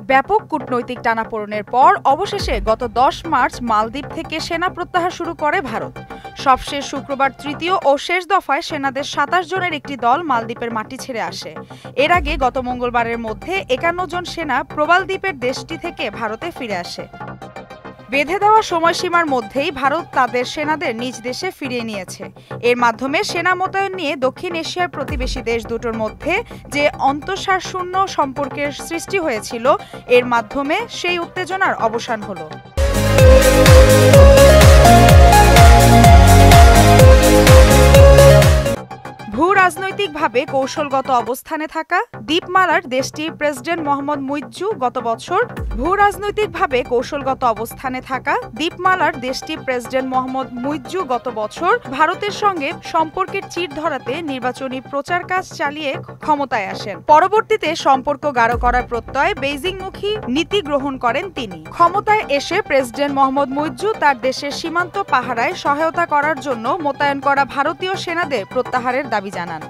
ব্যাপক কূটনৈতিক টানাপোড়েনের পর অবশেষে গত 10 মার্চ মালদ্বীপ থেকে সেনা প্রত্যাহার শুরু করে ভারত। সবশেষ শুক্রবার তৃতীয় ও শেষ দফায় সেনাদের 27 জনের একটি দল মালদ্বীপের মাটি ছেড়ে আসে। এর আগে গত মঙ্গলবারের মধ্যে 51 জন সেনা প্রবাল দ্বীপের দেশটি থেকে ভারতে ফিরে আসে। বেঁধে দেওয়া সময়সীমার মধ্যেই ভারত তাদের সেনাদের নিজ দেশে ফিরিয়ে নিয়েছে। এর মাধ্যমে সেনা মোতায়েন নিয়ে দক্ষিণ এশিয়ার প্রতিবেশী দেশ দুটোর মধ্যে যে অন্তঃসারশূন্য সম্পর্কের সৃষ্টি হয়েছিল, এর মাধ্যমে সেই উত্তেজনার অবসান হলো। ভূ-রাজনৈতিকভাবে কৌশলগত অবস্থানে থাকা দ্বীপমালার দেশটির প্রেসিডেন্ট মোহাম্মদ মুইজ্জু গত বছর ভারতের সঙ্গে সম্পর্কের চির ধরাতে নির্বাচনী প্রচার কাজ চালিয়ে ক্ষমতায় আসেন। পরবর্তীতে সম্পর্ক গাঢ় করার প্রত্যয়ে বেইজিংমুখী নীতি গ্রহণ করেন তিনি। ক্ষমতায় এসে প্রেসিডেন্ট মোহাম্মদ মুইজ্জু তার দেশের সীমান্ত পাহারায় সহায়তা করার জন্য মোতায়েন করা ভারতীয় সেনাদের প্রত্যাহারের দাবি জানান।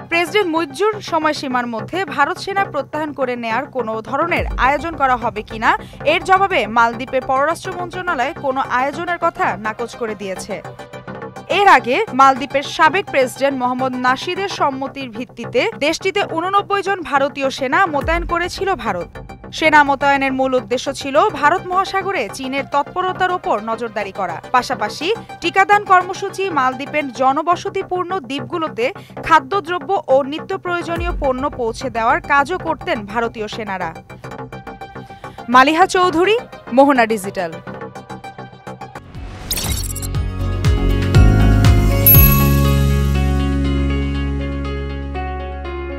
প্রেসিডেন্ট মুইজ্জুর সময়সীমার মধ্যে ভারত সেনা প্রত্যাহার করে নেয়ার কোনো ধরনের আয়োজন করা হবে কিনা এর জবাবে মালদ্বীপের পররাষ্ট্র মন্ত্রণালয় কোনো আয়োজনের কথা নাকচ করে দিয়েছে। এর আগে মালদ্বীপের সাবেক প্রেসিডেন্ট মোহাম্মদ নাশিদের সম্মতির ভিত্তিতে দেশটিতে 89 জন ভারতীয় সেনা মোতায়েন করেছিল ভারত। সেনা মোতায়েনের মূল উদ্দেশ্য ছিল ভারত মহাসাগরে চীনের তৎপরতার ওপর নজরদারি করা। পাশাপাশি টিকাদান কর্মসূচি মালদ্বীপের জনবসতিপূর্ণ দ্বীপগুলোতে খাদ্যদ্রব্য ও নিত্য প্রয়োজনীয় পণ্য পৌঁছে দেওয়ার কাজও করতেন ভারতীয় সেনারা। মালিহা চৌধুরী, মোহনা ডিজিটাল।